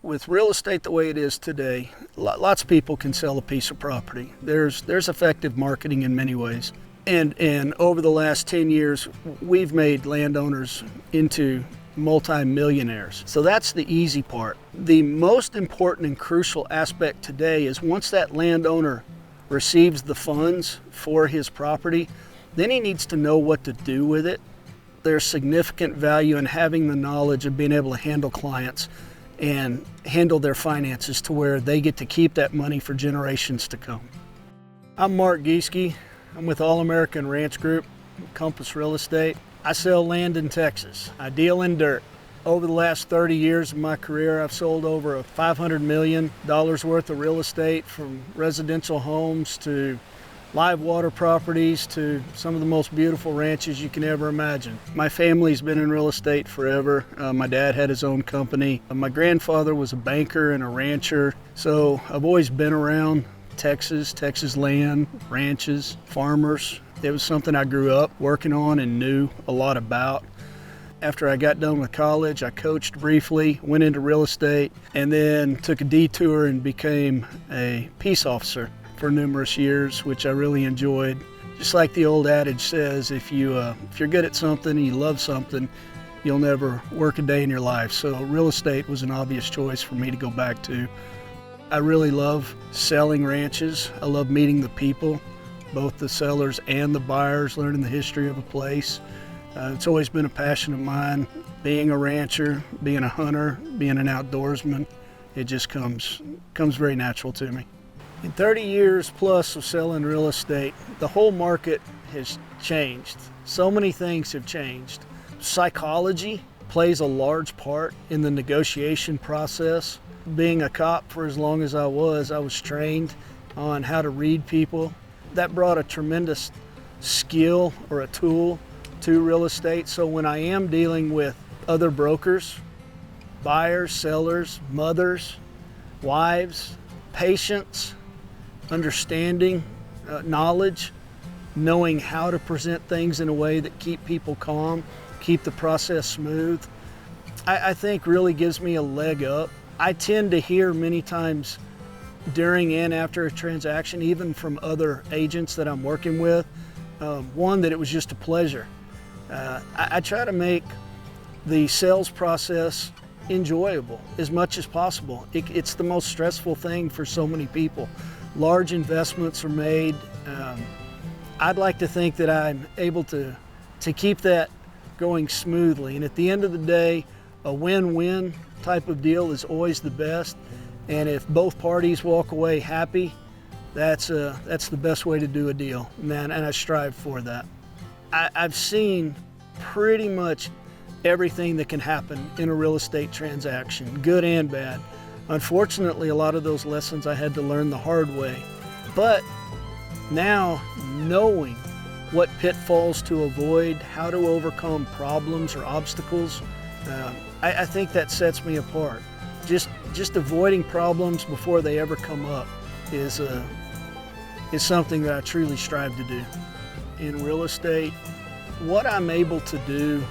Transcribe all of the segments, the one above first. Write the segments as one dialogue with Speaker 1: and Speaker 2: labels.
Speaker 1: With real estate the way it is today, lots of people can sell a piece of property. There's effective marketing in many ways. And over the last 10 years, we've made landowners into multi-millionaires. So that's the easy part. The most important and crucial aspect today is once that landowner receives the funds for his property, then he needs to know what to do with it. There's significant value in having the knowledge of being able to handle clients and handle their finances to where they get to keep that money for generations to come. I'm Mark Giesecke. I'm with All American Realty Group, Compass Real Estate. I sell land in Texas. I deal in dirt. Over the last 30 years of my career, I've sold over $500 million worth of real estate, from residential homes to live water properties to some of the most beautiful ranches you can ever imagine. My family's been in real estate forever. My dad had his own company. My grandfather was a banker and a rancher. So I've always been around Texas land, ranches, farmers. It was something I grew up working on and knew a lot about. After I got done with college, I coached briefly, went into real estate, and then took a detour and became a peace officer for numerous years, which I really enjoyed. Just like the old adage says, if you're good at something and you love something, you'll never work a day in your life. So real estate was an obvious choice for me to go back to. I really love selling ranches. I love meeting the people, both the sellers and the buyers, learning the history of a place. It's always been a passion of mine. Being a rancher, being a hunter, being an outdoorsman, it just comes very natural to me. In 30 years plus of selling real estate, the whole market has changed. So many things have changed. Psychology plays a large part in the negotiation process. Being a cop for as long as I was trained on how to read people. That brought a tremendous skill or a tool to real estate. So when I am dealing with other brokers, buyers, sellers, mothers, wives, patients, understanding, knowledge, knowing how to present things in a way that keep people calm, keep the process smooth, I think really gives me a leg up. I tend to hear many times during and after a transaction, even from other agents that I'm working with, one, that it was just a pleasure. I try to make the sales process enjoyable as much as possible. It's the most stressful thing for so many people. Large investments are made. I'd like to think that I'm able to keep that going smoothly. And at the end of the day, a win-win type of deal is always the best. And if both parties walk away happy, that's the best way to do a deal. And I strive for that. I've seen pretty much everything that can happen in a real estate transaction, good and bad. Unfortunately, a lot of those lessons I had to learn the hard way. But now, knowing what pitfalls to avoid, how to overcome problems or obstacles, I think that sets me apart. Just avoiding problems before they ever come up is something that I truly strive to do. In real estate, what I'm able to do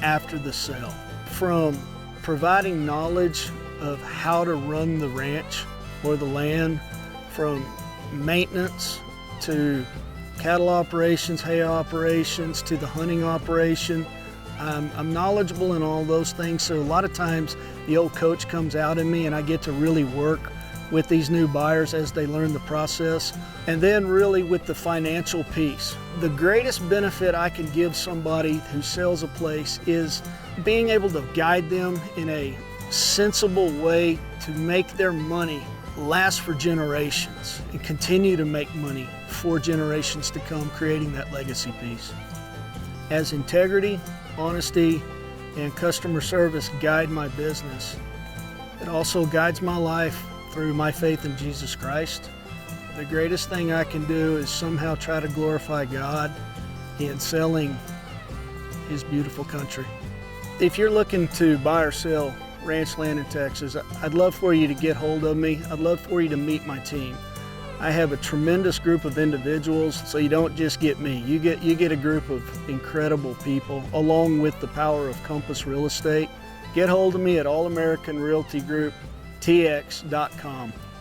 Speaker 1: after the sale, from providing knowledge of how to run the ranch or the land, from maintenance to cattle operations, hay operations, to the hunting operation. I'm knowledgeable in all those things, so a lot of times the old coach comes out in me and I get to really work with these new buyers as they learn the process. And then really with the financial piece. The greatest benefit I can give somebody who sells a place is being able to guide them in a sensible way to make their money last for generations and continue to make money for generations to come, creating that legacy piece. As integrity, honesty, and customer service guide my business, it also guides my life through my faith in Jesus Christ. The greatest thing I can do is somehow try to glorify God in selling His beautiful country. If you're looking to buy or sell ranch land in Texas, I'd love for you to get hold of me. I'd love for you to meet my team. I have a tremendous group of individuals, so you don't just get me. You get a group of incredible people, along with the power of Compass Real Estate. Get hold of me at All American Realty Group. Cen-Tex.com.